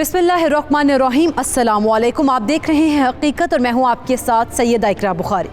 बिस्मिल्लाहिर्रहमानिर्रहीम। अस्सलामुअलैकुम। आप देख रहे हैं हकीकत और मैं हूं आपके साथ सैयदा इकरा बुखारी।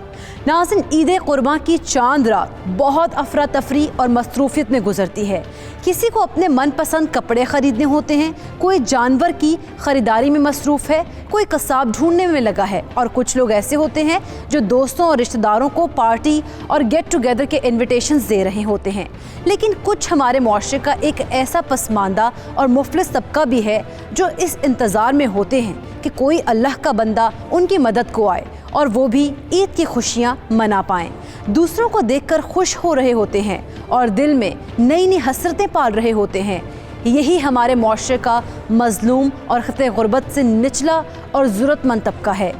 नाज़रीन, ईद कुर्बान की चांद रात बहुत अफरा तफरी और मसरूफियत में गुजरती है। किसी को अपने मनपसंद कपड़े ख़रीदने होते हैं, कोई जानवर की ख़रीदारी में मसरूफ़ है, कोई कसाब ढूंढने में लगा है और कुछ लोग ऐसे होते हैं जो दोस्तों और रिश्तेदारों को पार्टी और गेट टुगेदर के इन्विटेशंस दे रहे होते हैं। लेकिन कुछ हमारे मुआशरे का एक ऐसा पसमानदा और मुफलिस तबका भी है जो इस इंतज़ार में होते हैं कि कोई अल्लाह का बंदा उनकी मदद को आए और वो भी ईद की खुशियाँ मना पाएँ। दूसरों को देखकर खुश हो रहे होते हैं और दिल में नई नई हसरतें पाल रहे होते हैं। यही हमारे मुआशरे का मज़लूम और ख़िते गुर्बत से निचला और ज़रूरतमंद तबका है।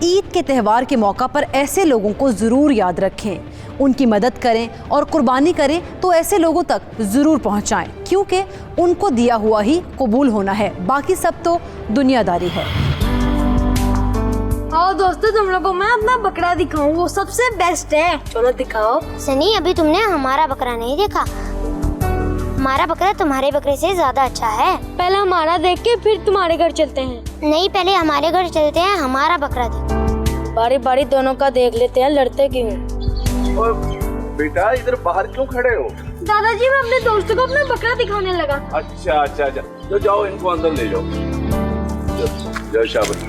ईद के त्यौहार के मौका पर ऐसे लोगों को ज़रूर याद रखें, उनकी मदद करें और कुर्बानी करें तो ऐसे लोगों तक ज़रूर पहुँचाएँ, क्योंकि उनको दिया हुआ ही कबूल होना है, बाकी सब तो दुनियादारी है। आओ दोस्तों, तुम लोगों को मैं अपना बकरा दिखाऊं, वो सबसे बेस्ट है। चलो दिखाओ। सनी, अभी तुमने हमारा बकरा नहीं देखा। हमारा बकरा तुम्हारे बकरे से ज्यादा अच्छा है। पहले हमारा देख के फिर तुम्हारे घर चलते हैं। नहीं, पहले हमारे घर चलते हैं, हमारा बकरा देखो। बारी बारी दोनों का देख लेते हैं, लड़ते क्यों? और बेटा इधर बाहर क्यों खड़े हो? दादाजी, मैं अपने दोस्तों को अपना बकरा दिखाने लगा। अच्छा, तो जाओ इनको अंदर ले जाओ। जाओ शाबाश।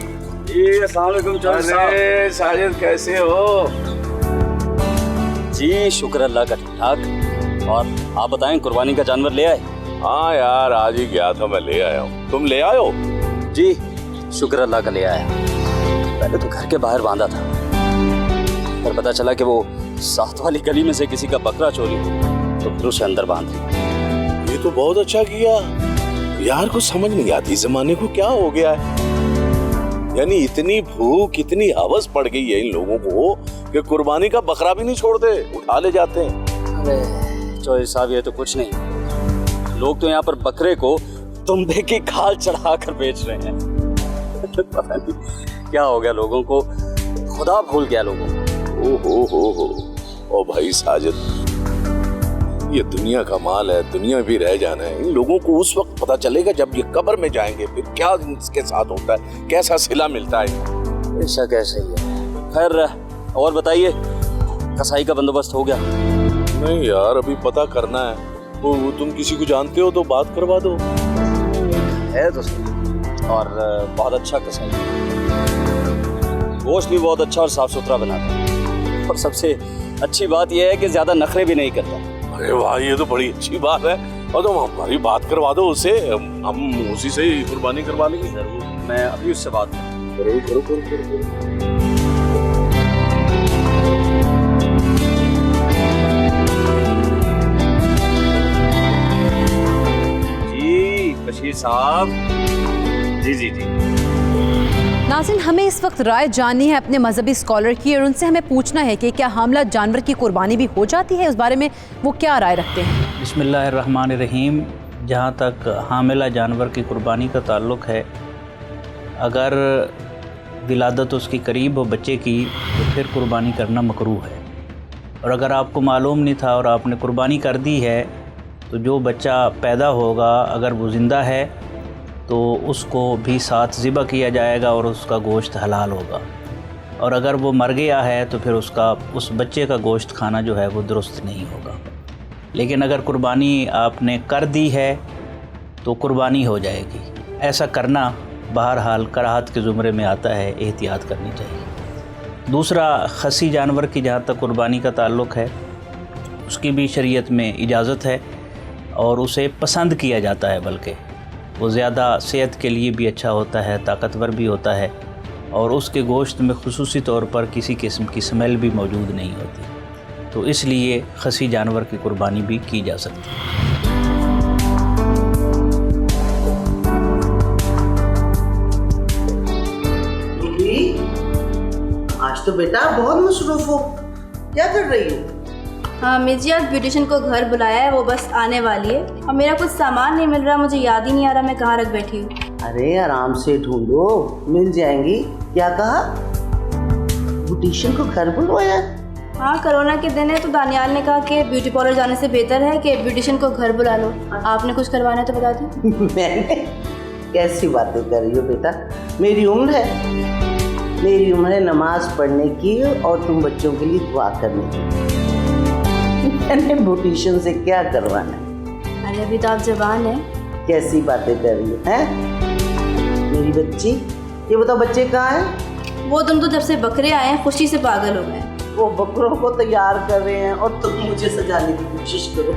ये अस्सलाम वालेकुम। अरे साजिद, कैसे हो? जी शुक्र अल्लाह का, ठीक ठाक। और आप बताएं, कुर्बानी का जानवर ले आए? हाँ यार, आज ही गया था, मैं ले आया हूँ। तुम ले आए हो? जी शुक्र अल्लाह का ले आया। पहले तो घर के बाहर बांधा था, पर पता चला कि वो साथ वाली गली में से किसी का बकरा चोरी हो, तो फिर उसे अंदर बांध दिया। ये तो बहुत अच्छा किया यार। कुछ समझ नहीं आती जमाने को क्या हो गया है। यानी इतनी भूख, इतनी हवस पड़ गई है इन लोगों को कि कुर्बानी का बकरा भी नहीं छोड़ते, उठा ले जाते हैं। अरे चौधरी साहब, ये तो कुछ नहीं, लोग तो यहाँ पर बकरे को दुम्बे की खाल चढ़ा कर बेच रहे हैं। पता नहीं क्या हो गया लोगों को, खुदा भूल गया लोगों को। ओ भाई साजिद, ये दुनिया का माल है, दुनिया भी रह जाना है। इन लोगों को उस वक्त पता चलेगा जब ये कब्र में जाएंगे, फिर क्या इसके साथ होता है, कैसा सिला मिलता है। ऐसा कैसे ही है। खैर, और बताइए, कसाई का बंदोबस्त हो गया? नहीं यार, अभी पता करना है। वो तुम किसी को जानते हो तो बात करवा दो। है तो सही, और बहुत अच्छा कसाई, गोश्त भी बहुत अच्छा और साफ सुथरा बनाता है। और सबसे अच्छी बात यह है कि ज्यादा नखरे भी नहीं करता। अरे वाह, ये तो बड़ी अच्छी बात है। और तुम हमारी बात करवा दो उससे, हम उसी से ही कुर्बानी करवा लेंगे। जरूर, मैं अभी उससे बात करो। जी बशीर साहब। जी। नाज़रीन, हमें इस वक्त राय जाननी है अपने मजहबी स्कॉलर की, और उनसे हमें पूछना है कि क्या हामला जानवर की कुर्बानी भी हो जाती है, उस बारे में वो क्या राय रखते हैं। बिस्मिल्लाहिर्रहमानिर्रहीम। जहाँ तक हामिला जानवर की कुर्बानी का ताल्लुक़ है, अगर विलादत उसकी करीब हो बच्चे की, तो फिर कुर्बानी करना मकरूह है। और अगर आपको मालूम नहीं था और आपने कुर्बानी कर दी है, तो जो बच्चा पैदा होगा, अगर वो ज़िंदा है तो उसको भी साथ ज़िबा किया जाएगा और उसका गोश्त हलाल होगा। और अगर वो मर गया है तो फिर उस बच्चे का गोश्त खाना जो है वो दुरुस्त नहीं होगा। लेकिन अगर कुर्बानी आपने कर दी है तो कुर्बानी हो जाएगी। ऐसा करना बहरहाल कराहत के ज़ुमरे में आता है, एहतियात करनी चाहिए। दूसरा, खसी जानवर की जहाँ तक कुर्बानी का ताल्लुक़ है, उसकी भी शरीयत में इजाज़त है और उसे पसंद किया जाता है, बल्कि वो ज़्यादा सेहत के लिए भी अच्छा होता है, ताकतवर भी होता है, और उसके गोश्त में खुसूसी तौर पर किसी किस्म की स्मेल भी मौजूद नहीं होती। तो इसलिए खसी जानवर की कुर्बानी भी की जा सकती है। आज तो बेटा बहुत मसरूफ हो, क्या कर रही हो? हाँ मिस जी, आज ब्यूटिशियन को घर बुलाया है, वो बस आने वाली है। अब मेरा कुछ सामान नहीं मिल रहा, मुझे याद ही नहीं आ रहा मैं कहाँ रख बैठी हूँ। अरे आराम से ढूंढो, मिल जाएंगी। क्या कहा? ब्यूटिशियन को घर बुलवाया? हाँ, कोरोना के दिन है तो दानियाल ने कहा कि ब्यूटी पार्लर जाने से बेहतर है कि ब्यूटिशियन को घर बुला लो। आपने कुछ करवाना है तो बता दो। कैसी बातें कर रही हो बेटा? मेरी उम्र है नमाज पढ़ने की और तुम बच्चों के लिए दुआ करने की। मैंने ब्यूटिशियन से क्या करवाना है? अरे अभी तो आप जवान हैं। कैसी बातें कर रही हो हैं? मेरी बच्ची, ये बताओ बच्चे कहाँ हैं? वो तुम तो जब से बकरे आए हैं खुशी से पागल हो गए। वो बकरों को तैयार कर रहे हैं और तुम मुझे सजाने की कोशिश करो।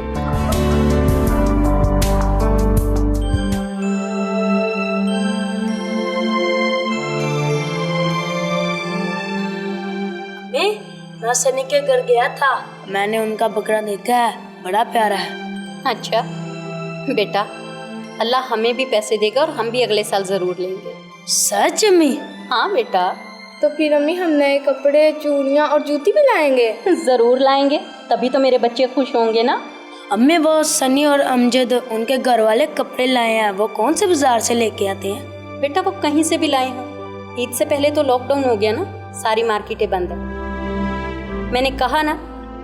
मैं सनी के घर गया था, मैंने उनका बकरा देखा है, बड़ा प्यारा है। अच्छा बेटा, अल्लाह हमें भी पैसे देगा और हम भी अगले साल ज़रूर लेंगे। सच में? हाँ बेटा। तो फिर अम्मी हम नए कपड़े, चूड़ियाँ और जूती भी लाएंगे? ज़रूर लाएंगे, तभी तो मेरे बच्चे खुश होंगे ना। अम्मी वो सनी और अमजद उनके घर वाले कपड़े लाए हैं, वो कौन से बाजार से लेके आते हैं? बेटा वो कहीं से भी लाए हैं। ईद से पहले तो लॉकडाउन हो गया ना, सारी मार्केटें बंद है। मैंने कहा ना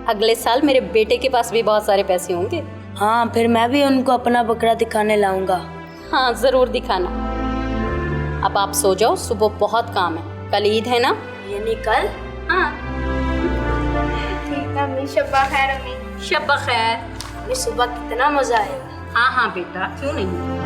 अगले साल मेरे बेटे के पास भी बहुत सारे पैसे होंगे। हाँ, फिर मैं भी उनको अपना बकरा दिखाने लाऊंगा। हाँ ज़रूर दिखाना। अब आप सो जाओ, सुबह बहुत काम है, कल ईद है ना। यानी कल? हाँ ठीक है अम्मी, शब्बा खैर अम्मी। शब्बा खैर। अभी सुबह कितना मजा आएगा। हाँ हाँ बेटा, क्यों नहीं।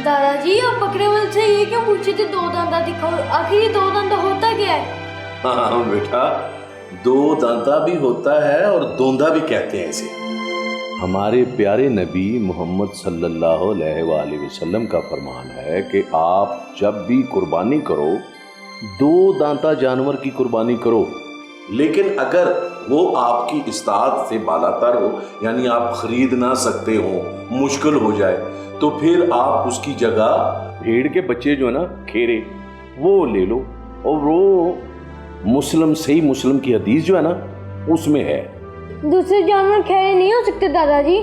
दादाजी आप बकरे वाले से ये क्यों पूछे थे दो दांता दिखाओ? आखिर ये दो दांता होता क्या है? हाँ बेटा, दो दांता भी होता है और दोंदा भी कहते हैं इसे। हमारे प्यारे नबी मोहम्मद सल्लल्लाहु अलैहि वसल्लम का फरमान है कि आप जब भी कुर्बानी करो दो दांता जानवर की कुर्बानी करो, लेकिन अगर वो आपकी इस्तात से बालातर हो, यानी आप खरीद ना सकते हो, मुश्किल हो जाए, तो फिर आप उसकी जगह भेड़ के बच्चे जो है ना, खेरे, वो ले लो। और वो सही मुस्लिम की हदीस जो है ना, उसमें है। दूसरे जानवर खेरे नहीं हो सकते दादाजी?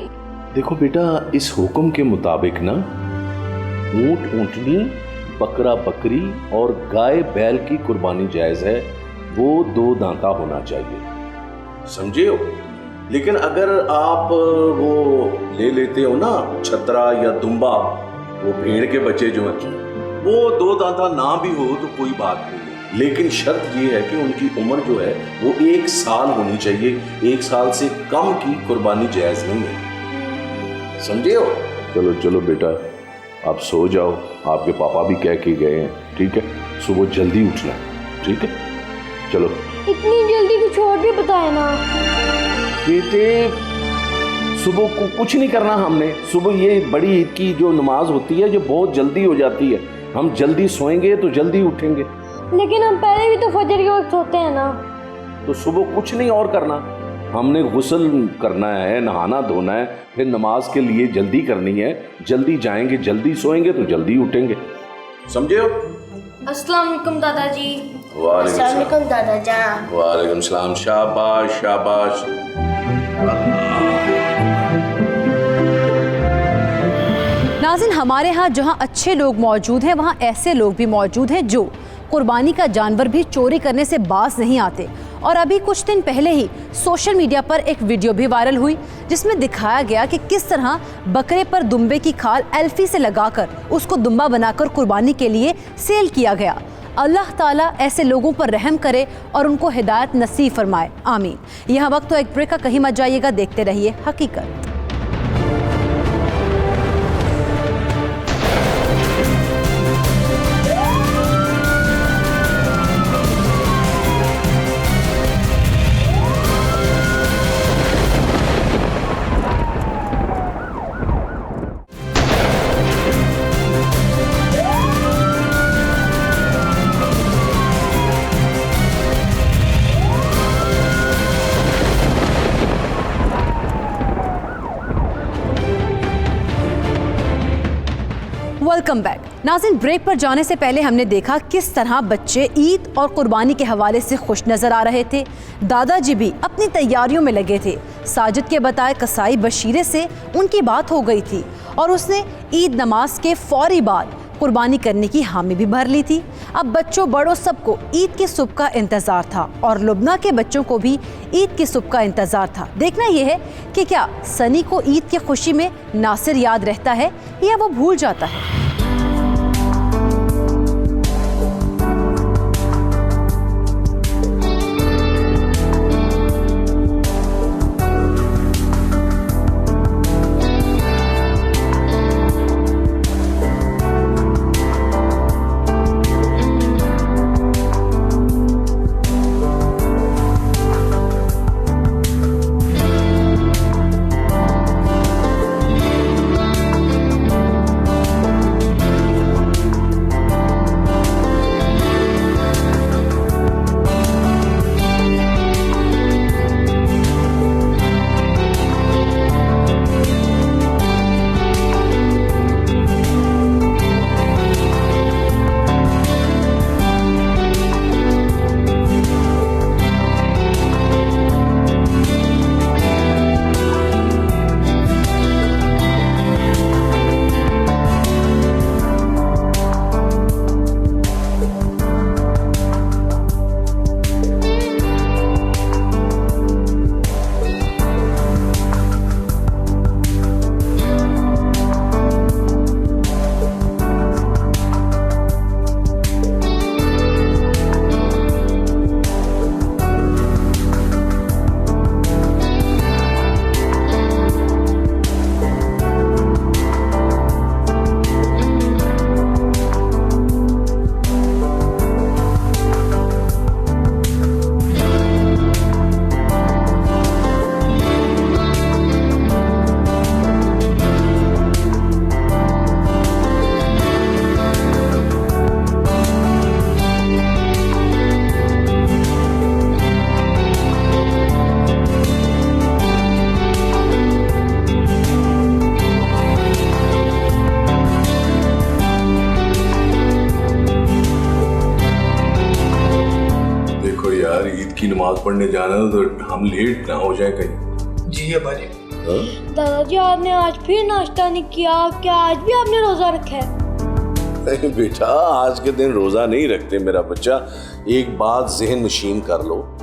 देखो बेटा, इस हुक्म के मुताबिक ना ऊंट ऊंटनी, बकरा बकरी और गाय बैल की कुर्बानी जायज है, वो दो दांता होना चाहिए, समझे हो। लेकिन अगर आप वो ले लेते हो ना छतरा या दुम्बा, वो भेड़ के बच्चे जो हैं, वो दो दांता ना भी हो तो कोई बात नहीं, लेकिन शर्त ये है कि उनकी उम्र जो है वो 1 साल होनी चाहिए। 1 साल से कम की कुर्बानी जायज नहीं है, समझे हो। चलो चलो बेटा, आप सो जाओ, आपके पापा भी कह के गए हैं, ठीक है। सुबह जल्दी उठना, ठीक है। चलो। इतनी जल्दी कुछ और भी बताए ना बेटे, सुबह को कुछ नहीं करना हमने। सुबह ये बड़ी ईद की जो नमाज होती है जो बहुत जल्दी हो जाती है, हम जल्दी सोएंगे तो जल्दी उठेंगे। लेकिन हम पहले भी तो फजर के वक्त सोते हैं ना। तो सुबह कुछ नहीं और करना, हमने गुस्ल करना है, नहाना धोना है, फिर नमाज के लिए जल्दी करनी है, जल्दी जाएंगे, जल्दी सोएंगे तो जल्दी उठेंगे, समझे हो। अस्सलाम वालेकुम दादाजी। वालेकुम दादाजान। वालेकुम सलाम। शाबाश शाबाश। नाज़रीन, हमारे यहाँ जहाँ अच्छे लोग मौजूद हैं वहाँ ऐसे लोग भी मौजूद हैं जो कुर्बानी का जानवर भी चोरी करने से बाज नहीं आते। और अभी कुछ दिन पहले ही सोशल मीडिया पर एक वीडियो भी वायरल हुई जिसमें दिखाया गया कि किस तरह बकरे पर दुम्बे की खाल एल्फी से लगाकर उसको दुम्बा बनाकर कुर्बानी के लिए सेल किया गया। अल्लाह ताला ऐसे लोगों पर रहम करे और उनको हिदायत नसीब फरमाए, आमीन। यहाँ वक्त तो एक ब्रेक का, कहीं मत जाइएगा, देखते रहिए हकीकत। Welcome back. नाज़रीन, ब्रेक पर जाने से पहले हमने देखा किस तरह बच्चे ईद और कुर्बानी के हवाले से खुश नज़र आ रहे थे। दादाजी भी अपनी तैयारियों में लगे थे। साजिद के बताए कसाई बशीरे से उनकी बात हो गई थी और उसने ईद नमाज के फौरी बाद कुर्बानी करने की हामी भी भर ली थी। अब बच्चों बड़ों सबको ईद की सुबह का इंतज़ार था और लुबना के बच्चों को भी ईद की सुबह का इंतज़ार था। देखना यह है कि क्या सनी को ईद की खुशी में नासिर याद रहता है या वो भूल जाता है। की नमाज पढ़ने जाना है तो हम लेट ना हो जाए कहीं। जी अब्बा जी। दादाजी आपने आज फिर नाश्ता नहीं किया, क्या आज भी आपने रोजा रखा है? नहीं बेटा, आज के दिन रोजा नहीं रखते मेरा बच्चा। एक बात ज़हन नशीन कर लो,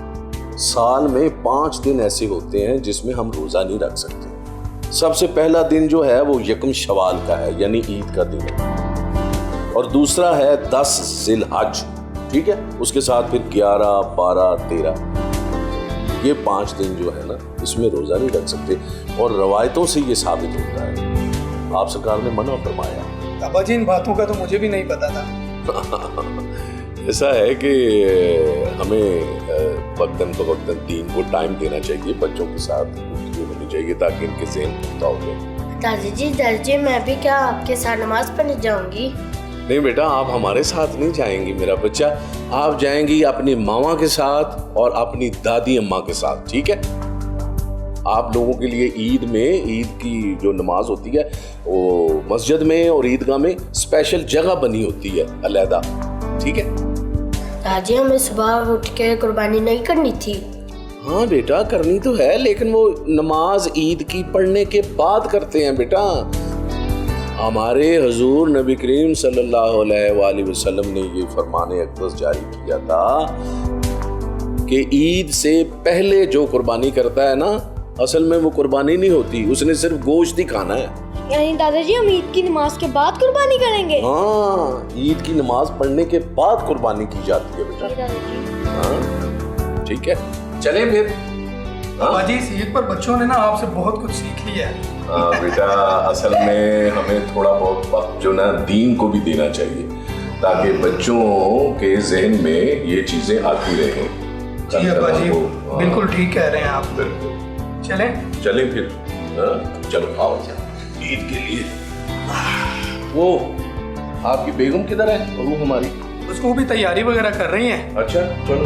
साल में 5 दिन ऐसे होते हैं जिसमें हम रोजा नहीं रख सकते। सबसे पहला दिन जो है वो यकम शवाल का है, यानी ईद का दिन है, और दूसरा है 10 ज़िलहज, ठीक है। उसके साथ फिर 11, 12, 13, ये 5 दिन जो है ना, इसमें रोजा नहीं रख सकते। और रवायतों से ये साबित होता है, आप सरकार ने मना फरमाया। अब्बा जी इन बातों का तो मुझे भी नहीं पता था। ऐसा है कि हमें वक्तन फवक्तन दीन को टाइम देना चाहिए, बच्चों के साथ गुफ्तगू होनी चाहिए ताकि इनके ज़हन पुख्ता हो जाए। दादाजी मैं भी क्या आपके साथ नमाज पढ़ने जाऊंगी? नहीं बेटा, आप हमारे साथ नहीं जाएंगी मेरा बच्चा, आप जाएंगी अपनी मामा के साथ और अपनी दादी अम्मा के साथ, ठीक है। आप लोगों के लिए ईद में, ईद की जो नमाज होती है वो मस्जिद में और ईदगाह में स्पेशल जगह बनी होती है अलहदा, ठीक है। दादी हमें सुबह उठ के कुर्बानी नहीं करनी थी? हाँ बेटा, करनी तो है, लेकिन वो नमाज ईद की पढ़ने के बाद करते हैं बेटा। हमारे हुजूर नबी करीम सल्लल्लाहु अलैहि वसल्लम ने ये फरमाने अक़दस जारी किया था कि ईद से पहले जो कुर्बानी करता है ना, असल में वो कुर्बानी नहीं होती, उसने सिर्फ गोश्त ही खाना है। यानी दादाजी हम ईद की नमाज के बाद कुर्बानी करेंगे? हाँ, ईद की नमाज पढ़ने के बाद कुर्बानी की जाती है बेटा। हाँ ठीक है, चले फिर। अब्बा जी इस ईद पर बच्चों ने ना आपसे बहुत कुछ सीख लिया है। हाँ बेटा, असल में हमें थोड़ा बहुत वक्त जो ना दीन को भी देना चाहिए ताकि बच्चों के जहन में ये चीजें आती रहें। जी अब्बा जी, बिल्कुल ठीक कह रहे हैं आप। चलें फिर। चलो आओ ईद के लिए। वो आपकी बेगम किधर है? बहू हमारी, उसको भी तैयारी वगैरह कर रही हैं। अच्छा चलो।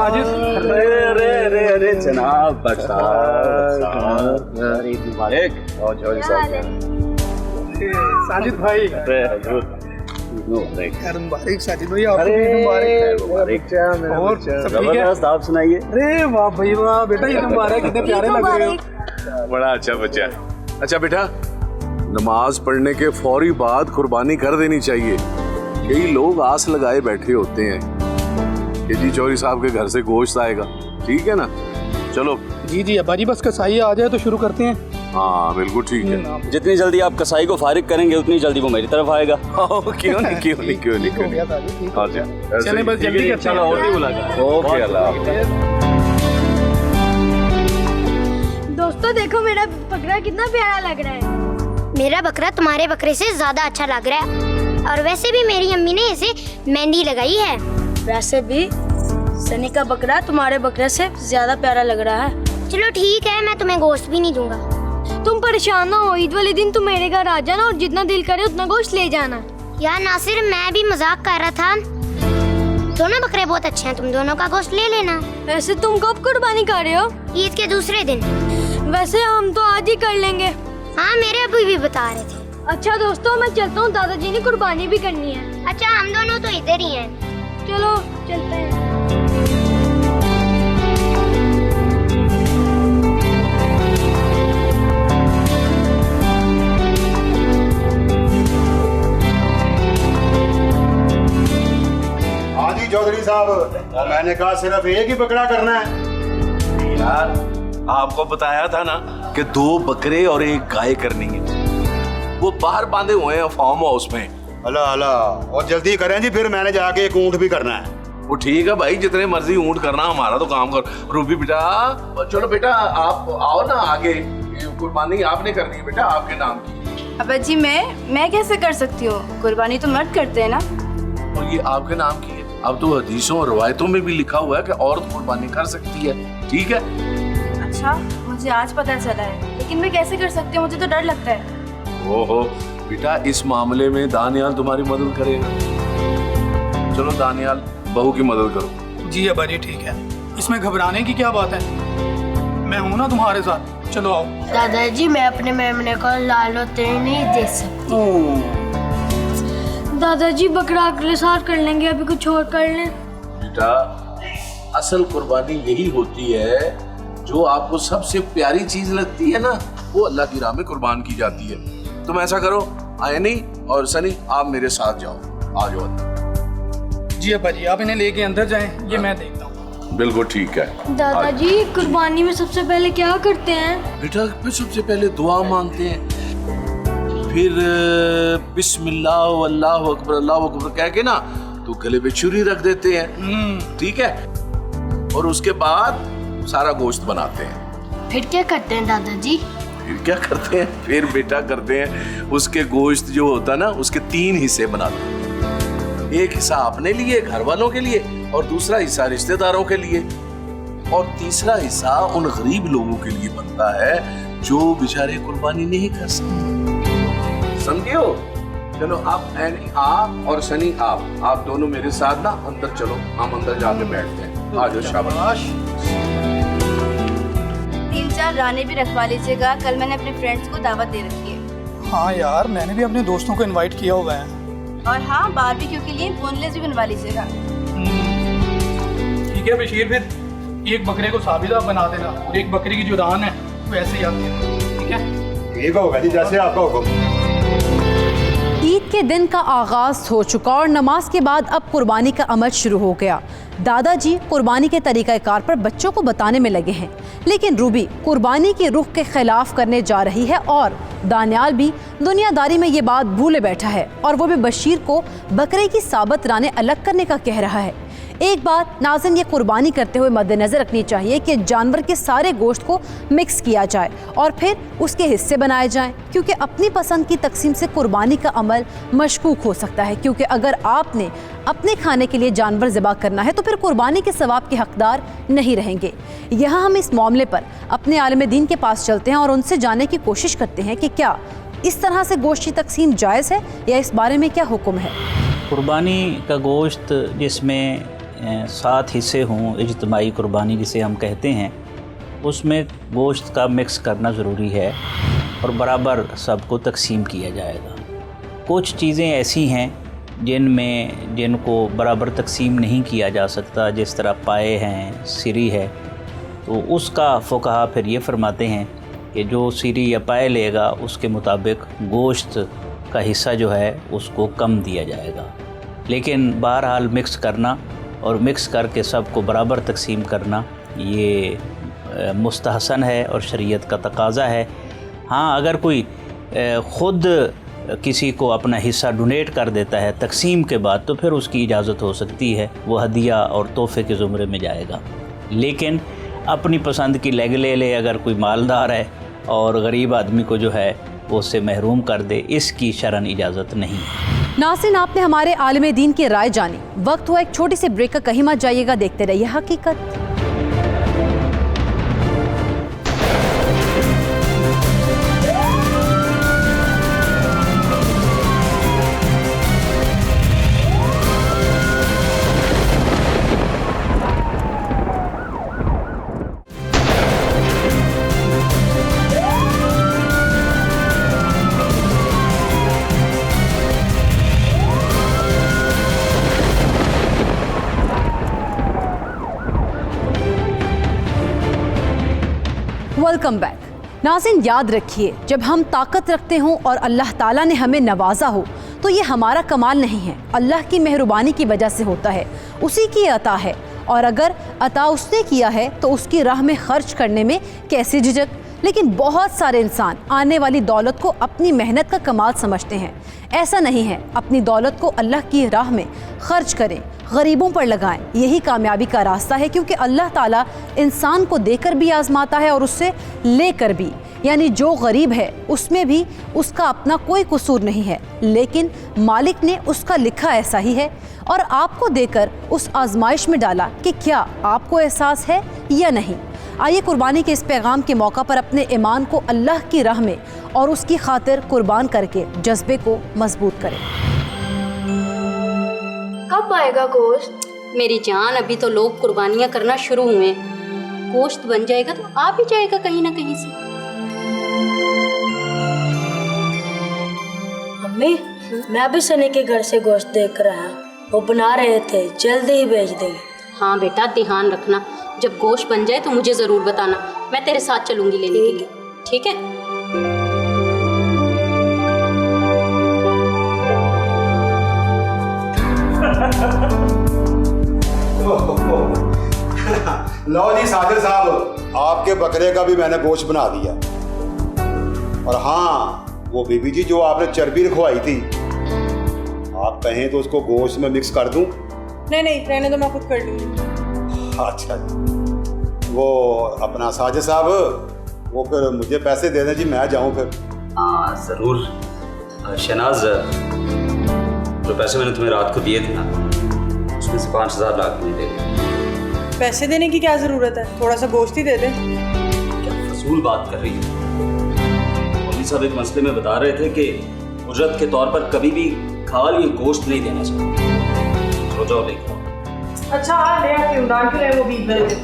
साजिद। अरे जनाब साजिद भाई, मुबारक साजिद भाई, आपको मुबारक। और सब ठीक है? आप सुनाइए। अरे वाह भाई वाह, बेटा ये मुबारक, कितने प्यारे लग रहे हो। बड़ा अच्छा बच्चा है। अच्छा बेटा, नमाज पढ़ने के फौरी बाद कुर्बानी कर देनी चाहिए। कई लोग आस लगाए बैठे होते हैं कि जी चौधरी साहब के घर से गोश्त आएगा, ठीक है ना? चलो जी जी अब्बा जी, बस कसाई आ जाए तो शुरू करते हैं। हाँ बिल्कुल ठीक है। जितनी जल्दी आप कसाई को फारिग करेंगे उतनी जल्दी वो मेरी तरफ आएगा। क्यों नहीं क्यों नहीं क्यों नहीं, क्यों नहीं। हाँ जी, चलें बस जल्दी करते हैं। चलो और भी मुलाकात। ओके, अल्लाह हाफ़िज़। दोस्तों देखो मेरा बकरा कितना प्यारा लग रहा है। मेरा बकरा तुम्हारे बकरे से ज्यादा अच्छा लग रहा है, और वैसे भी मेरी अम्मी ने इसे मेहंदी लगाई है। वैसे भी सनी का बकरा तुम्हारे बकरे से ज्यादा प्यारा लग रहा है। चलो ठीक है, मैं तुम्हें गोश्त भी नहीं दूंगा। तुम परेशान ना हो, ईद वाले दिन तुम मेरे घर आ जाना और जितना दिल करे उतना गोश्त ले जाना। यार नासिर, मैं भी मजाक कर रहा था। दोनों बकरे बहुत अच्छे हैं, तुम दोनों का गोश्त ले लेना। वैसे तुम कब कुर्बानी कर रहे हो? ईद के दूसरे दिन। वैसे हम तो आज ही कर लेंगे। हाँ, मेरे अभी भी बता रहे थे। अच्छा दोस्तों, मैं चलता हूँ, दादाजी ने कुर्बानी भी करनी है। अच्छा, हम दोनों तो इधर ही हैं। चलो चलते हैं। हाँ जी चौधरी साहब, मैंने कहा सिर्फ एक ही बकरा करना है। यार आपको बताया था ना कि 2 बकरे और 1 गाय करनी है। वो बाहर बांधे हुए हैं फार्म हाउस में। अल्लाह अल्लाह, और जल्दी करें जी, फिर मैंने जाके एक ऊंट भी करना है। वो ठीक है भाई, जितने मर्जी ऊंट करना, हमारा तो काम कर। रूबी बेटा, चलो बेटा आप आओ ना आगे, कुर्बानी आपने करनी है बेटा, आपके नाम की। अब्बा जी मैं कैसे कर सकती हूँ? कुर्बानी तो मर्द करते हैं ना। और ये आपके नाम की है। अब तो हदीसों और रवायतों में भी लिखा हुआ है कि औरत कुर्बानी कर सकती है, ठीक है? अच्छा, मुझे आज पता चला है, लेकिन मैं कैसे कर सकती हूँ? मुझे तो डर लगता है। ओहो बेटा, इस मामले में दानियाल तुम्हारी मदद करेगा। चलो दानियाल, बहू की मदद करो। जी अब्बा जी ठीक है, इसमें घबराने की क्या बात है, मैं हूँ ना तुम्हारे साथ। चलो आओ। दादाजी, मैं अपने मेमने को लाल होते ही नहीं दे सकती। दादाजी, बकरा अगले साल कर लेंगे, अभी कुछ और कर लें। बेटा, असल कुर्बानी यही होती है, जो आपको सबसे प्यारी चीज लगती है ना, वो अल्लाह की राह में कुर्बान की जाती है। तुम ऐसा करो, आयनी और सनी आप मेरे साथ जाओ, आ जाओ अंदर। जी अब्बा जी, आप इन्हें लेके अंदर जाएं, ये मैं देखता हूँ। बिल्कुल ठीक है। दादाजी, कुर्बानी में सबसे पहले क्या करते हैं? बेटा, फिर सबसे पहले दुआ मांगते हैं, फिर बिस्मिल्लाह अल्लाहु अकबर कह के ना तो गले पे छुरी रख देते हैं, ठीक है? और उसके बाद सारा गोश्त बनाते हैं। फिर क्या करते हैं दादाजी? फिर क्या करते हैं? फिर बेटा करते हैं, उसके गोश्त जो होता है ना, उसके 3 हिस्से बनाते हैं। एक हिस्सा अपने लिए, घर वालों के लिए, और दूसरा हिस्सा रिश्तेदारों के लिए, और तीसरा हिस्सा उन गरीब लोगों के लिए बनता है जो बेचारे कुर्बानी नहीं कर सकते। समझे हो? चलो आप एनी आप और सनी आप दोनों मेरे साथ ना अंदर चलो, हम अंदर जाके बैठते हैं। आ जाओ, शाबाश। 3-4 गाने भी रखवा लीजिएगा, कल मैंने अपने फ्रेंड्स को दावत दे रखी है। हाँ यार, मैंने भी अपने दोस्तों को इनवाइट किया हुआ है। और हाँ, बारबेक्यू के लिए बोनलेस भी बनवा लीजिएगा। ठीक है बशीर, फिर एक बकरे को साबिदा बना देना, और एक बकरे की जो दान है वो ऐसे ही आती है, ठीक है? ठीक होगा जी, जैसे आपका हुक्म। ईद के दिन का आगाज हो चुका और नमाज के बाद अब कुर्बानी का अमल शुरू हो गया। दादाजी कुर्बानी के तरीक़ाकार पर बच्चों को बताने में लगे हैं, लेकिन रूबी कुर्बानी के रुख के खिलाफ करने जा रही है और दानियाल भी दुनियादारी में ये बात भूले बैठा है, और वो भी बशीर को बकरे की साबत राने अलग करने का कह रहा है। एक बात नाज़रीन ये कुर्बानी करते हुए मद्देनज़र रखनी चाहिए कि जानवर के सारे गोश्त को मिक्स किया जाए और फिर उसके हिस्से बनाए जाएं, क्योंकि अपनी पसंद की तकसीम से कुर्बानी का अमल मशकूक हो सकता है। क्योंकि अगर आपने अपने खाने के लिए जानवर ज़िबा करना है तो फिर कुर्बानी के सवाब के हकदार नहीं रहेंगे। यहाँ हम इस मामले पर अपने आलिम दीन के पास चलते हैं और उनसे जानने की कोशिश करते हैं कि क्या इस तरह से गोश्त की तकसीम जायज़ है या इस बारे में क्या हुक्म है। कुर्बानी का गोश्त जिसमें में 7 हिस्से हों, इज्तिमाई कुर्बानी जिसे हम कहते हैं, उसमें गोश्त का मिक्स करना ज़रूरी है और बराबर सबको तकसीम किया जाएगा। कुछ चीज़ें ऐसी हैं जिनको बराबर तकसीम नहीं किया जा सकता, जिस तरह पाए हैं, सिरी है, तो उसका फ़ुक़हा फिर ये फरमाते हैं कि जो सिरी या पाए लेगा उसके मुताबिक गोश्त का हिस्सा जो है उसको कम दिया जाएगा। लेकिन बहरहाल मिक्स करना और मिक्स करके सबको बराबर तकसीम करना ये मुस्तहसन है और शरीयत का तकाज़ा है। हाँ, अगर कोई ख़ुद किसी को अपना हिस्सा डोनेट कर देता है तकसीम के बाद तो फिर उसकी इजाज़त हो सकती है, वो हदिया और तोहफ़े के ज़ुमरे में जाएगा। लेकिन अपनी पसंद की लेग ले अगर कोई मालदार है और गरीब आदमी को जो है वो उससे महरूम कर दे, इसकी शरन इजाज़त नहीं है। नाज़रीन, आपने हमारे आलिम दीन की राय जानी। वक्त हुआ एक छोटी सी ब्रेक का, कहीं मत जाइएगा, देखते रहिए हकीकत। Welcome back. नाज़रीन, याद रखिए, जब हम ताकत रखते हों और अल्लाह ताला ने हमें नवाजा हो तो ये हमारा कमाल नहीं है, अल्लाह की मेहरबानी की वजह से होता है, उसी की अता है। और अगर अता उसने किया है तो उसकी राह में खर्च करने में कैसे झिझक। लेकिन बहुत सारे इंसान आने वाली दौलत को अपनी मेहनत का कमाल समझते हैं। ऐसा नहीं है, अपनी दौलत को अल्लाह की राह में खर्च करें, गरीबों पर लगाएं, यही कामयाबी का रास्ता है। क्योंकि अल्लाह ताला इंसान को देकर भी आजमाता है और उससे लेकर भी। यानी जो गरीब है उसमें भी उसका अपना कोई कसूर नहीं है, लेकिन मालिक ने उसका लिखा ऐसा ही है और आपको देकर उस आजमाइश में डाला कि क्या आपको एहसास है या नहीं। आइए कुर्बानी के इस पैगाम के मौका पर अपने ईमान को अल्लाह की राह में और उसकी खातिर कुर्बान करके जज्बे को मजबूत करें। कब आएगा गोश्त? मेरी जान, अभी तो लोग कुर्बानियाँ करना शुरू हुए हैं। गोश्त बन जाएगा तो आ भी जाएगा कहीं ना कहीं से। मम्मी, मैं भी सनी के घर से गोश्त देख रहा हूँ, वो बना रहे थे, जल्दी ही भेज देंगे। हाँ बेटा, ध्यान रखना, जब गोश्त बन जाए तो मुझे ज़रूर बताना, मैं तेरे साथ चलूँगी लेने के लिए, ठीक है? लो जी साजिद साहब, आपके बकरे का भी मैंने गोश्त बना दिया। और हाँ, वो बीबी जी जो आपने चर्बी रखवाई थी, आप कहें तो उसको गोश्त में मिक्स कर दूं? नहीं, रहने दो, मैं खुद कर लूंगी। अच्छा जी, वो अपना साजिद साहब, वो फिर मुझे पैसे दे दें जी, मैं जाऊं फिर। हाँ ज़रूर। शहनाज, जो पैसे मैंने तुम्हें रात को दिए थे ना, उसमें से 5000 लाख में दे दे। पैसे देने की क्या जरूरत है, थोड़ा सा गोश्त ही दे दे। क्या फजूल बात कर रही हो? मौलवी साहब एक मसले में बता रहे थे कि उजरत के तौर पर कभी भी खाली गोश्त नहीं देना चाहिए। तो जाओ देखो। अच्छा, हाँ ले आती हूँ, डाल के ले वो भी भरे थे।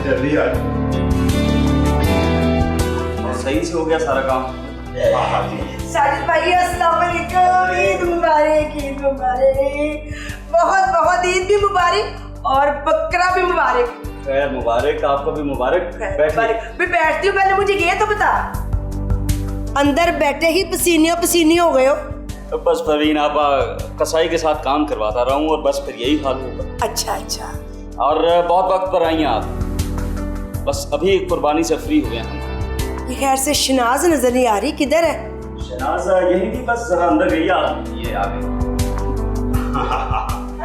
जल्दी आ जाओ। सही से हो गया सारा काम? साजिद भाई, अस्सलाम वालेकुम, ईद मुबारक, ईद मुबारक, बहुत बहुत ईद भी मुबारक और बकरा भी मुबारक। खैर मुबारक, आपको भी मुबारक। मैं बैठती हूँ, पहले मुझे ये तो बता, अंदर बैठे ही पसीने हो गए हो? तो बस परवीन, आप कसाई के साथ काम करवाता रहा हूँ और बस फिर यही हाल होगा। अच्छा। और बहुत वक्त पर आई हैं आप, बस अभी कुर्बानी से फ्री हुए हैं। ये खैर से शनाज नजर नहीं आ रही, किधर है? शनाज यही थी, बस जरा अंदर गई आप, ये आ गई।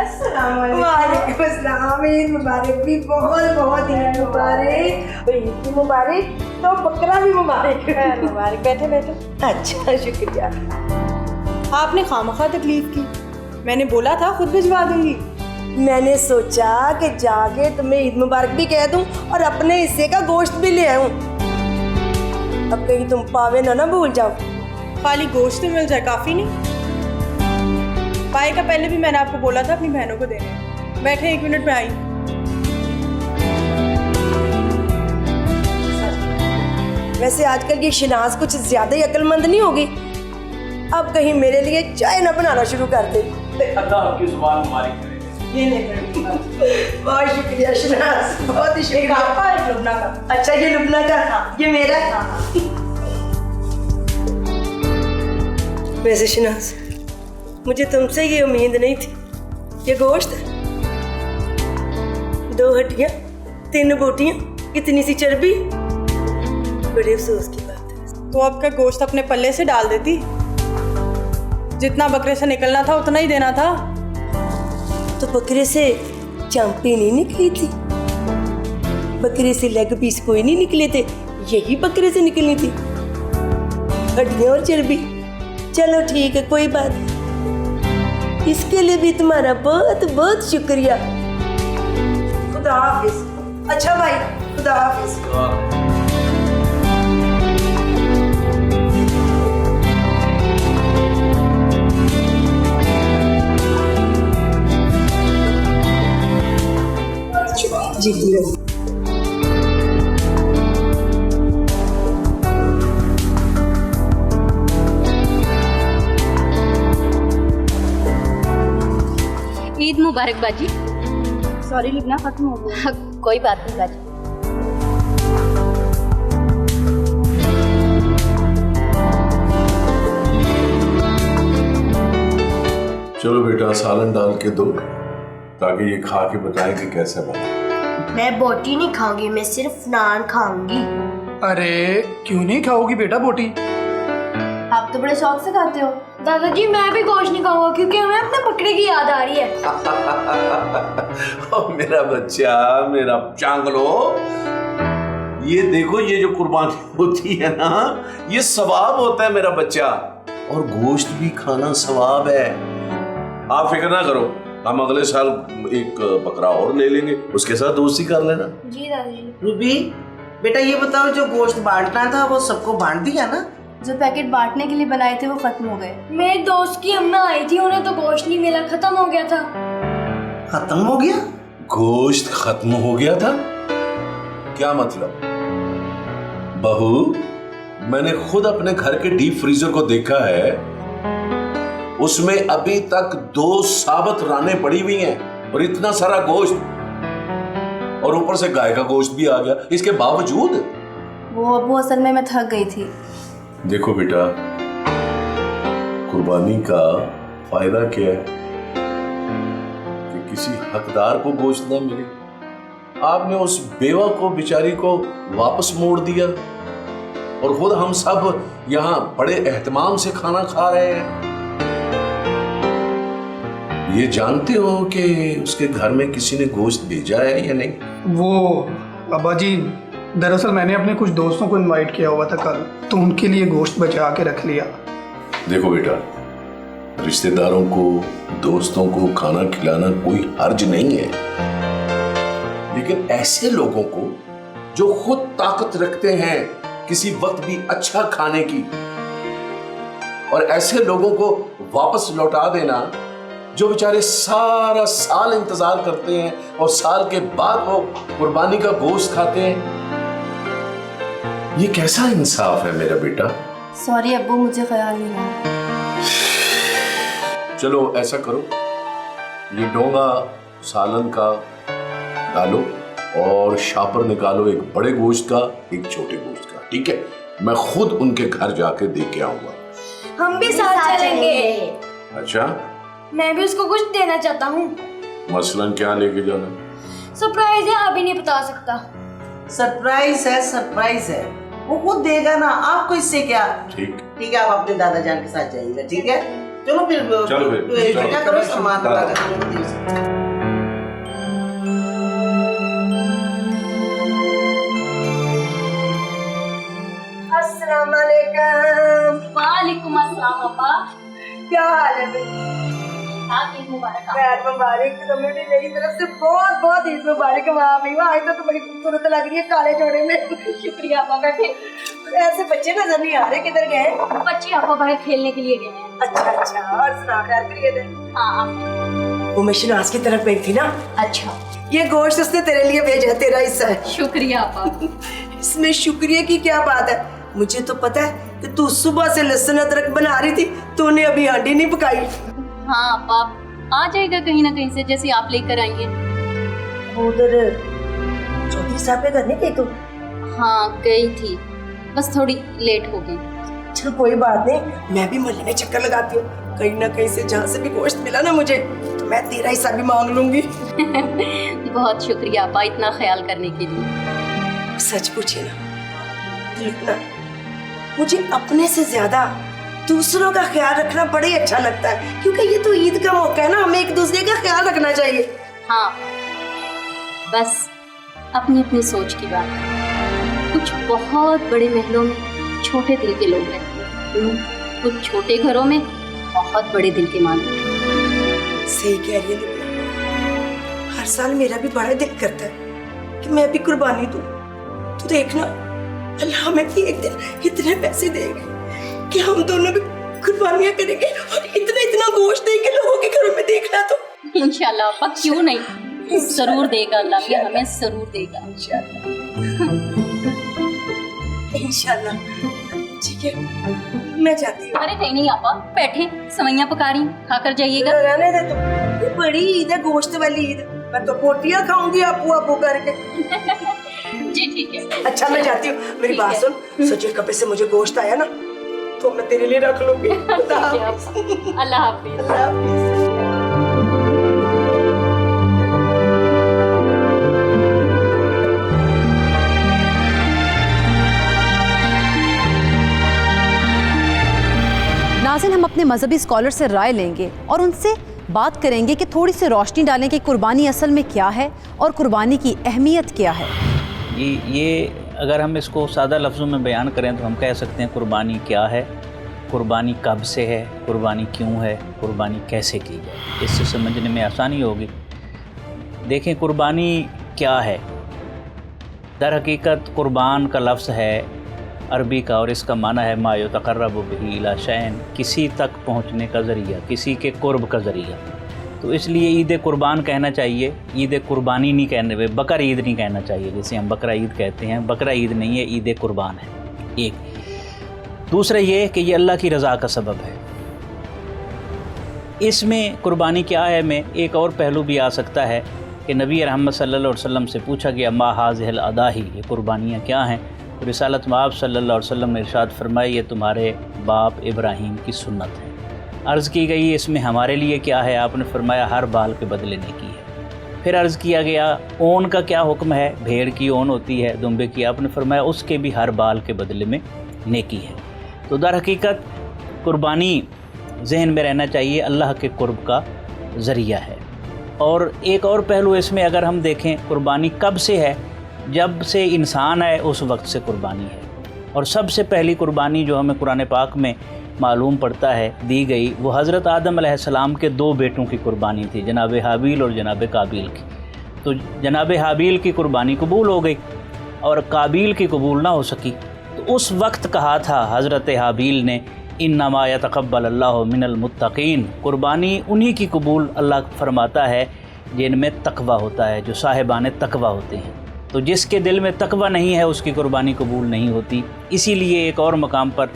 अस्सलाम वालेकुम। अस्सलाम, ईद मुबारक भी, बहुत बहुत ईद मुबारक। ईद भी मुबारक तो बकरा भी मुबारक। मुबारक, बैठे बैठे। अच्छा, शुक्रिया। आपने खामखा तकलीफ की, मैंने बोला था खुद भिजवा दूंगी। मैंने सोचा कि जाके तुम्हें ईद मुबारक भी कह दूं और अपने हिस्से का गोश्त भी ले आऊं। अब कहीं तुम पावे ना भूल जाओ। खाली गोश्त मिल जाए काफी नहीं? पाए का पहले भी मैंने आपको बोला था अपनी बहनों को देने। बैठे, 1 मिनट में आई। वैसे आजकल ये शनाज कुछ ज्यादा ही अक्लमंद नहीं होगी? अब कहीं मेरे लिए चाय ना बनाना शुरू कर दे। अल्लाह आपकी जुबान मुबारक करे। ये ले। बहुत शुक्रिया शनाज, बहुत ही शुक्रिया। आपका है लुबना का? अच्छा ये लुबना का। हाँ। ये मेरा है। हाँ। वैसे शनाज मुझे तुमसे ये उम्मीद नहीं थी। ये गोश्त, 2 हड्डियां, 3 बोटियां, इतनी सी चर्बी, बड़े अफसोस की बात है। तो आपका गोश्त अपने पल्ले से डाल देती, जितना बकरे से निकलना था उतना ही देना था। तो बकरे से चांपी नहीं निकली थी, बकरे से लेग पीस कोई नहीं निकले थे, यही बकरे से निकलनी थी, हड्डियां और चर्बी। चलो ठीक है, कोई बात नहीं। इसके लिए भी तुम्हारा बहुत बहुत शुक्रिया। खुदा हाफिज। अच्छा भाई, खुदा हाफिज। जी ईद मुबारक बाजी। सॉरी लिखना खत्म हो गया। कोई बात नहीं बाजी। चलो बेटा सालन डाल के दो ताकि ये खा के बताएं कि कैसे बना। मैं बोटी नहीं खाऊंगी, मैं सिर्फ नान खाऊंगी। अरे क्यों नहीं खाओगी बेटा बोटी? आप तो बड़े शौक से खाते हो। दादाजी मैं भी गोश्त नहीं खाऊंगा क्योंकि हमें अपने बकरे की याद आ रही है। ओ मेरा बच्चा, मेरा चांगलो, ये देखो ये जो कुर्बानी होती है ना, ये सवाब होता है मेरा बच्चा, और गोश्त भी खाना सवाब है। आप फिक्र ना करो, हम अगले साल एक बकरा और ले लेंगे, उसके साथ दोस्ती कर लेना। जी दादाजी। रूबी बेटा ये बताओ, जो गोश्त बांटना था वो सबको बांट दिया ना? जो पैकेट बांटने के लिए बनाए थे वो खत्म हो गए। मेरे दोस्त की अम्मा आई थी, उन्हें तो गोश्त नहीं मिला, खत्म हो गया था। खत्म हो गया? गोश्त खत्म हो गया था? क्या मतलब? बहू, मैंने खुद अपने घर के डीप फ्रीजर को देखा है, उसमें अभी तक 2 साबुत रानें पड़ी हुई हैं और इतना सारा गोश्त, और ऊपर से गाय का गोश्त भी आ गया। इसके बावजूद वो अब्बू असल में मैं थक गई थी। देखो बेटा, कुर्बानी का फायदा क्या है कि किसी हकदार को गोश्त ना मिले। आपने उस बेवा को, बेचारी को वापस मोड़ दिया, और खुद हम सब यहाँ बड़े एहतमाम से खाना खा रहे हैं। ये जानते हो कि उसके घर में किसी ने गोश्त भेजा है या नहीं? वो अब्बा जी, दरअसल मैंने अपने कुछ दोस्तों को इनवाइट किया हुआ था कल, तो उनके लिए गोश्त बचा के रख लिया। देखो बेटा, रिश्तेदारों को, दोस्तों को खाना खिलाना कोई हर्ज नहीं है, लेकिन ऐसे लोगों को जो खुद ताकत रखते हैं किसी वक्त भी अच्छा खाने की, और ऐसे लोगों को वापस लौटा देना जो बेचारे सारा साल इंतजार करते हैं और साल के बाद वो कुर्बानी का गोश्त खाते हैं, ये कैसा इंसाफ है मेरा बेटा? सॉरी अब्बू, मुझे ख्याल नहीं आया। चलो ऐसा करो, ये डोंगा सालन का डालो और शापर निकालो, एक बड़े गोश्त का, एक छोटे गोश्त का, ठीक है? मैं खुद उनके घर जाके दे के आऊंगा। हम भी साथ चलेंगे। अच्छा, मैं भी उसको कुछ देना चाहता हूँ। मसलन क्या लेके जाना? सरप्राइज है, अभी नहीं बता सकता। सरप्राइज है, सरप्राइज है, वो खुद देगा ना, आपको इससे क्या? ठीक है, आप अपने दादा जान के साथ जाइएगा, ठीक है? चलो फिर क्या करो, सामान अस्सलाम वालेकुम। वालेकुम अस्सलाम अब्बा। क्या हाल है? ईद मुबारक। खैर मुबारक, तुम्हें भी मेरी तरफ से बहुत बहुत ईद मुबारक। वहाँ भी आज तो बड़ी खूबसूरत लग रही है काले जोड़े में। शुक्रिया अब्बा। बैठे। ऐसे बच्चे नजर नहीं आ रहे, किधर गए? बच्चे आपा बाहर खेलने के लिए गए हैं। अच्छा, और सुना तैयार करिए दे। हाँ वो मैं शनाज की तरफ गई थी ना। अच्छा, ये गोश्त उसने तेरे लिए भेजा है, तेरा हिस्सा है। शुक्रिया आपा। इसमें शुक्रिया की क्या बात है? मुझे तो पता है कि तू सुबह से लहसुन अदरक बना रही थी, तूने अभी हांडी नहीं पकाई। हाँ आपा, आ जाएगा कहीं ना कहीं से, जैसे आप लेकर आएंगे। उधर चौधरी साहब के घर नहीं गई तू? हाँ गई थी, बस थोड़ी लेट हो गई। चल कोई बात नहीं, मैं भी मोहल्ले में चक्कर लगाती हूँ, कहीं ना कहीं से जहाँ से भी गोश्त मिला ना मुझे, तो मैं तेरा हिस्सा भी मांग लूंगी। बहुत शुक्रिया आपा इतना ख्याल करने के लिए। सच पूछे ना, लिखना मुझे अपने से ज्यादा दूसरों का ख्याल रखना बड़ा ही अच्छा लगता है, क्योंकि ये तो ईद का मौका है ना, हमें एक दूसरे का ख्याल रखना चाहिए। हाँ, बस अपनी अपनी सोच की बात है। कुछ बहुत बड़े महलों में छोटे दिल के लोग रहते हैं, कुछ छोटे घरों में बहुत बड़े दिल के मालिक। सही कह रही है लिखना, हर साल मेरा भी बड़ा दिल करता है कि मैं भी कुर्बानी दूं। तो देखना अल्लाह हमें भी एक दिन इतने पैसे देगा कि हम दोनों भी कुर्बानियां करेंगे और इतना इतना गोश्त देंगे लोगों के घरों में, देखना तो। इंशाल्लाह आपा, क्यों नहीं, जरूर देगा अल्लाह भी हमें, जरूर देगा इंशाल्लाह। ठीक है, मैं जाती हूँ। अरे नहीं आपा, बैठे, सवैयां पका रही, खाकर जाइएगा। रहने दे तू, ये बड़ी ईद है, गोश्त वाली ईद, मैं तो पोटियां खाऊंगी आपू आपू करके। जी ठीक है। अच्छा मैं जाती हूँ, मेरी बात सुन, सजीर कपे से मुझे गोश्त आया ना तो मैं तेरे लिए रख लूंगी। अल्लाह हाफिज। नाज़रीन, हम अपने मजहबी स्कॉलर से राय लेंगे और उनसे बात करेंगे कि थोड़ी सी रोशनी डालें कि कुर्बानी असल में क्या है और कुर्बानी की अहमियत क्या है। ये अगर हम इसको सादा लफ्ज़ों में बयान करें तो हम कह सकते हैं कुर्बानी क्या है, कुर्बानी कब से है, कुर्बानी क्यों है, कुर्बानी कैसे की जाए, इससे समझने में आसानी होगी। देखें कुर्बानी क्या है। दर हकीकत कुर्बान का लफ्ज़ है अरबी का और इसका माना है मा युतक़र्रबु बिही इला शैन, किसी तक पहुँचने का ज़रिया, किसी के कुर्ब का ज़रिया। तो इसलिए ईद कुर्बान कहना चाहिए, ईद कुर्बानी नहीं कहने, बकर ईद नहीं कहना चाहिए, जैसे हम बकरा ईद कहते हैं, बकरा ईद नहीं है, ईद कुर्बान है। एक दूसरा ये कि ये अल्लाह की रज़ा का सबब है। इसमें कुर्बानी क्या है में एक और पहलू भी आ सकता है कि नबी रहमत सल्लल्लाहु अलैहि वसल्लम से पूछा गया मा हाज़िहिल अदाही, ये कुर्बानियाँ क्या हैं। तो रिसालत में आप सल्लल्लाहु अलैहि वसल्लम ने इरशाद फरमाया ये तुम्हारे बाप इब्राहीम की सुन्नत है। अर्ज़ की गई इसमें हमारे लिए क्या है, आपने फरमाया हर बाल के बदले नेकी है। फिर अर्ज़ किया गया ऊन का क्या हुक्म है, भेड़ की ऊन होती है, दुम्बे की, आपने फरमाया उसके भी हर बाल के बदले में नेकी है। तो दर हकीकत कुर्बानी जहन में रहना चाहिए अल्लाह के कुर्ब का ज़रिया है। और एक और पहलू इसमें अगर हम देखें कुर्बानी कब से है, जब से इंसान आए उस वक्त से कुर्बानी है। और सबसे पहली कुर्बानी जो हमें कुरान पाक में मालूम पड़ता है दी गई वो हज़रत आदम अलैहिस्सलाम के दो बेटों की कुर्बानी थी, जनाब हाबील और जनाब काबिल की। तो जनाब हाबील की कुर्बानी कबूल हो गई और काबिल की कबूल ना हो सकी। तो उस वक्त कहा था हज़रत हाबील ने इन्नमा यतक़ब्बल अल्लाहु मिनल मुत्तक़ीन, कुर्बानी उन्हीं की कबूल अल्लाह फरमाता है जिनमें तकवा होता है, जो साहिबान तकवा होते हैं। तो जिसके दिल में तकवा नहीं है उसकी कुर्बानी कबूल नहीं होती। इसीलिए एक और मकाम पर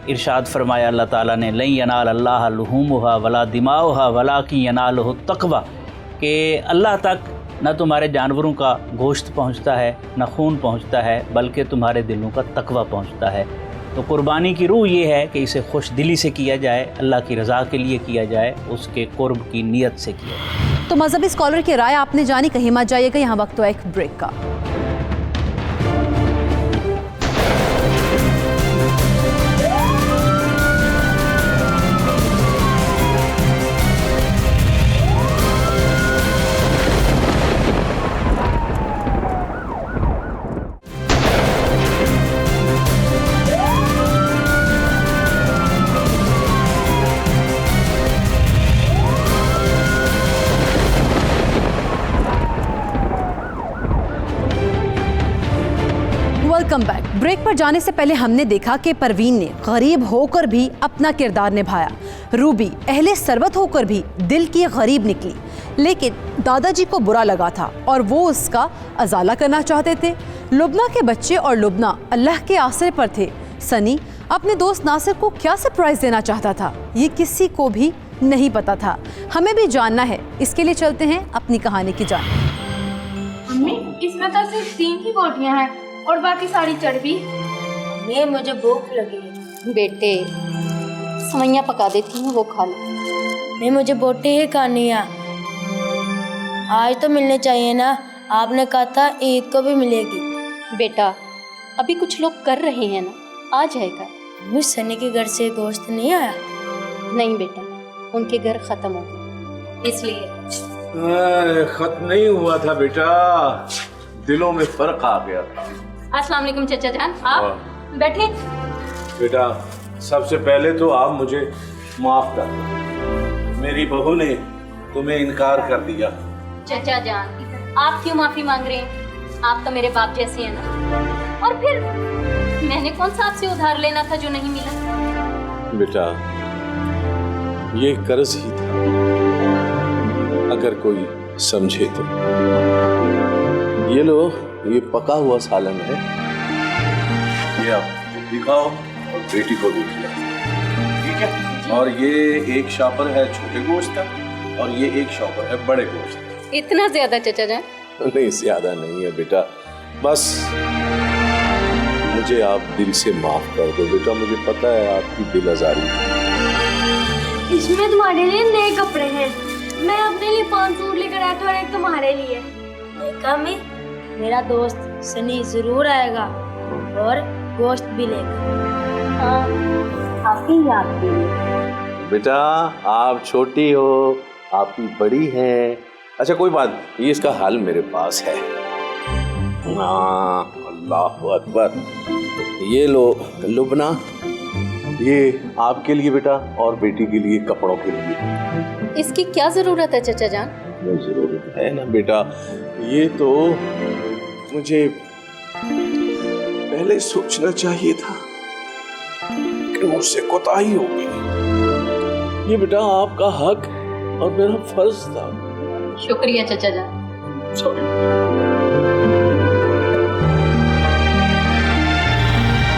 इरशाद फरमाया अल्लाह ताला ने लन यनाल अल्लाह लुहूमुहा वला दिमाउहा वलाकिन यनालुहु तक़वा, कि अल्लाह तक न तुम्हारे जानवरों का गोश्त पहुँचता है न खून पहुँचता है, बल्कि तुम्हारे दिलों का तकवा पहुँचता है। तो कुर्बानी की रूह ये है कि इसे खुश दिली से किया जाए, अल्लाह की रज़ा के लिए किया जाए, उसके कुर्ब की नीयत से किया जाए। तो मजहबी स्कॉलर की राय आपने जानी, कहीं मत जाइएगा, यहाँ वक्त तो एक ब्रेक का। Welcome back. ब्रेक पर जाने से पहले हमने देखा कि परवीन ने गरीब होकर भी अपना किरदार निभाया। रूबी अहले सरबत होकर भी दिल की गरीब निकली, लेकिन दादाजी को बुरा लगा था और वो उसका अजाला करना चाहते थे। लुबना के बच्चे और लुबना अल्लाह के आसरे पर थे। सनी अपने दोस्त नासिर को क्या सरप्राइज देना चाहता था, ये किसी को भी नहीं पता था। हमें भी जानना है, इसके लिए चलते हैं अपनी कहानी की जानब। मम्मी, इसमें तो सिर्फ 3 ही बोटियां हैं और बाकी सारी चर्बी। मम्मी, मुझे भूख लगी है। बेटे, सवैयाँ पका देती हूँ, वो खा लो। नहीं, मुझे बोटी ही खानी है। आज तो मिलने चाहिए ना, आपने कहा था ईद को भी मिलेगी। बेटा, अभी कुछ लोग कर रहे हैं ना, आ जाएगा। मम्मी, सनी के घर से गोश्त नहीं आया? नहीं बेटा, उनके घर खत्म हो गए, इसलिए। खत्म नहीं हुआ था बेटा, दिलों में फर्क आ गया था। अस्सलाम वालेकुम चाचा जान, आप बैठे। बेटा, सबसे पहले तो आप मुझे माफ कर दो, मेरी बहू ने तुम्हें इनकार कर दिया। चाचा जान, आप क्यों माफी मांग रहे हैं? आप तो मेरे बाप जैसे हैं ना। और फिर मैंने कौन सा आपसे उधार लेना था जो नहीं मिला? बेटा, ये कर्ज ही था, अगर कोई समझे तो। ये लो, ये पका हुआ सालन है, ये आप दिखाओ और बेटी को भी खिलाओ, ठीक है? और ये एक शॉपर है छोटे गोश्त का और ये एक शॉपर है बड़े गोश्त का। इतना ज्यादा चाचा जान? नहीं, ज्यादा नहीं है बेटा, बस मुझे आप दिल से माफ कर दो बेटा, मुझे पता है आपकी दिल आजारी। इसमें तुम्हारे लिए नए कपड़े हैं, मैं अपने लिए 5 सूट लेकर आया था और एक तुम्हारे लिए। देखा मैं, मेरा दोस्त सनी जरूर आएगा और गोश्त भी लेगा। हाँ, आपकी याद के लिए। बेटा, आप छोटी हो, आपकी बड़ी है। अच्छा कोई बात, ये इसका हाल मेरे पास है। अल्लाह अकबर। ये लो लुबना, ये आपके लिए बेटा और बेटी के लिए कपड़ों के लिए। इसकी क्या जरूरत है चाचा जान? जरूरत है ना बेटा, ये तो मुझे पहले सोचना चाहिए था कि मुझसे कोताही हो गई। ये बेटा आपका हक और मेरा फर्ज था। शुक्रिया चाचा जान।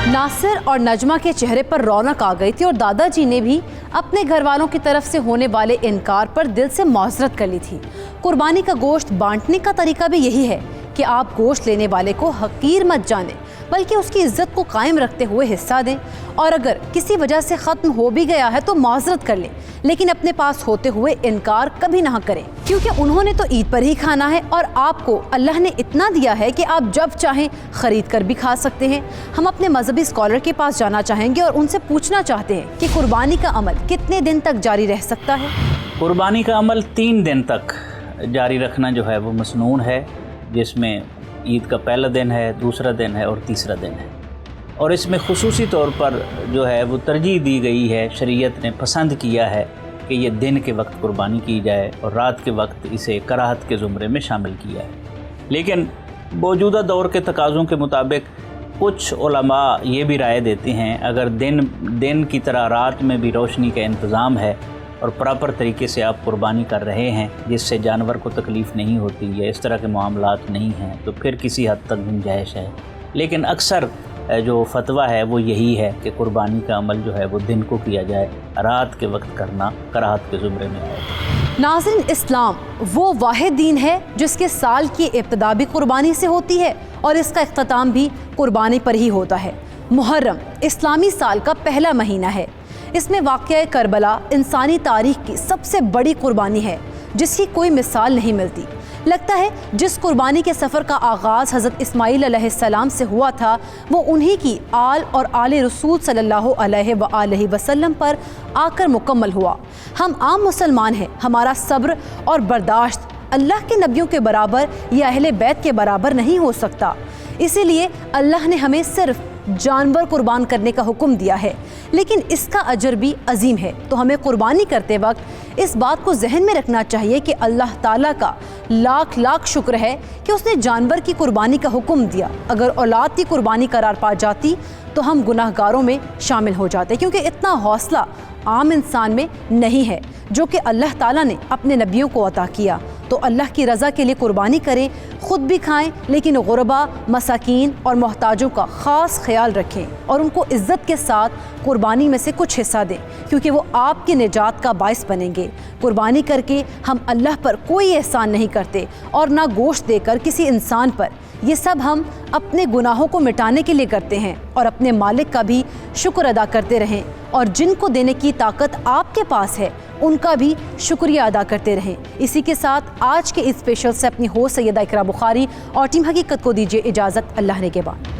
नासिर और नजमा के चेहरे पर रौनक आ गई थी और दादाजी ने भी अपने घर वालों की तरफ से होने वाले इनकार पर दिल से मौजरत कर ली थी। कुर्बानी का गोश्त बांटने का तरीका भी यही है कि आप गोश्त लेने वाले को हकीर मत जाने, बल्कि उसकी इज्जत को कायम रखते हुए हिस्सा दें। और अगर किसी वजह से ख़त्म हो भी गया है तो माजरत कर लें, लेकिन अपने पास होते हुए इनकार कभी ना करें, क्योंकि उन्होंने तो ईद पर ही खाना है और आपको अल्लाह ने इतना दिया है कि आप जब चाहें ख़रीद कर भी खा सकते हैं। हम अपने मजहबी स्कॉलर के पास जाना चाहेंगे और उनसे पूछना चाहते हैं कि कुर्बानी का अमल कितने दिन तक जारी रह सकता है। कुर्बानी का अमल 3 दिन तक जारी रखना जो है वो मसनून है, जिसमें ईद का पहला दिन है, दूसरा दिन है और तीसरा दिन है। और इसमें खुसूसी तौर पर जो है वो तरजीह दी गई है, शरीयत ने पसंद किया है कि ये दिन के वक्त कुर्बानी की जाए और रात के वक्त इसे कराहत के ज़ुमरे में शामिल किया है। लेकिन मौजूदा दौर के तकाज़ों के मुताबिक कुछ उलमा ये भी राय देते हैं, अगर दिन की तरह रात में भी रोशनी का इंतज़ाम है और प्रॉपर तरीके से आप कुर्बानी कर रहे हैं, जिससे जानवर को तकलीफ़ नहीं होती या इस तरह के मामलात नहीं हैं, तो फिर किसी हद तक गुंजाइश है। लेकिन अक्सर जो फतवा है वो यही है कि कुर्बानी का अमल जो है वो दिन को किया जाए, रात के वक्त करना कराहत के ज़ुमरे में आए। नाज़रीन, इस्लाम वो वाहिद दीन है जिसके साल की इब्तिदा भी कुर्बानी से होती है और इसका इख्तिताम भी कुर्बानी पर ही होता है। मुहर्रम इस्लामी साल का पहला महीना है। इसमें वाक़या करबला इंसानी तारीख की सबसे बड़ी कुर्बानी है, जिसकी कोई मिसाल नहीं मिलती। लगता है जिस कुर्बानी के सफ़र का आगाज़ हज़रत इस्माईल अलैहिस्सलाम से हुआ था, वो उन्हीं की आल और आले रसूल सल्लल्लाहु अलैहि वसल्लम पर आकर मुकम्मल हुआ। हम आम मुसलमान हैं, हमारा सब्र और बर्दाश्त अल्लाह के नबियों के बराबर या अहले बैत के बराबर नहीं हो सकता। इसीलिए अल्लाह ने हमें सिर्फ जानवर कुर्बान करने का हुक्म दिया है, लेकिन इसका अजर भी अजीम है। तो हमें कुर्बानी करते वक्त इस बात को जहन में रखना चाहिए कि अल्लाह ताला का लाख लाख शुक्र है कि उसने जानवर की कुर्बानी का हुक्म दिया। अगर औलाद की कुर्बानी करार पा जाती तो हम गुनाहगारों में शामिल हो जाते, क्योंकि इतना हौसला आम इंसान में नहीं है जो कि अल्लाह ताला ने अपने नबियों को अता किया। तो अल्लाह की रज़ा के लिए कुर्बानी करें, ख़ुद भी खाएं, लेकिन गुरबा, मसाकीन और मोहताजों का ख़ास ख्याल रखें और उनको इज़्ज़त के साथ कुर्बानी में से कुछ हिस्सा दें, क्योंकि वो आपकी निजात का बाइस बनेंगे। कुर्बानी करके हम अल्लाह पर कोई एहसान नहीं करते और ना गोश्त देकर किसी इंसान पर। ये सब हम अपने गुनाहों को मिटाने के लिए करते हैं और अपने मालिक का भी शुक्र अदा करते रहें, और जिनको देने की ताकत आपके पास है उनका भी शुक्रिया अदा करते रहें। इसी के साथ आज के इस स्पेशल से अपनी होस्ट सैयदा इकरा बुखारी और टीम हकीकत को दीजिए इजाज़त। अल्लाह ने के बाद।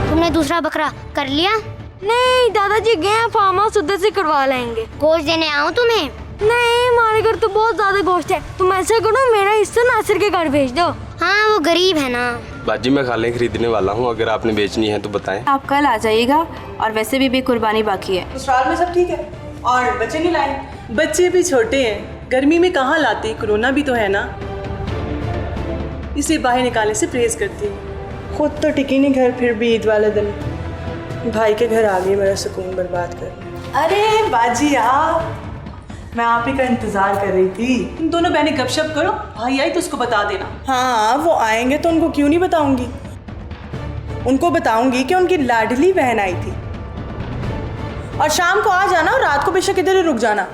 तुमने दूसरा बकरा कर लिया? नहीं दादाजी गए हैं फार्म हाउस, उधर से करवा लेंगे। गोश्त देने आऊँ तुम्हें? नहीं, हमारे घर तो बहुत ज्यादा गोश्त है। तुम ऐसा करो, मेरा हिस्सा नासिर के घर भेज दो। हाँ, वो गरीब है ना। बाजी मैं खाले खरीदने वाला हूँ, अगर आपने बेचनी है तो बताएं। आप कल आ जाइएगा, और वैसे भी कुर्बानी बाकी है। ससुराल में सब ठीक है? और बच्चे नहीं लाए? बच्चे भी छोटे हैं, गर्मी में कहाँ लाती, कोरोना भी तो है ना। इसे बाहर निकालने से परहेज करती हूँ। खुद तो टिकी नहीं घर, फिर भी ईद वाले दिन भाई के घर आ गई मेरा सुकून बर्बाद कर। अरे बाजी आप, मैं आप ही का इंतजार कर रही थी। तुम दोनों बहनें गपशप करो, भाई आई तो उसको बता देना। हाँ, वो आएंगे तो उनको क्यों नहीं बताऊंगी। उनको बताऊंगी कि उनकी लाडली बहन आई थी। और शाम को आ जाना और रात को बेशक इधर ही रुक जाना।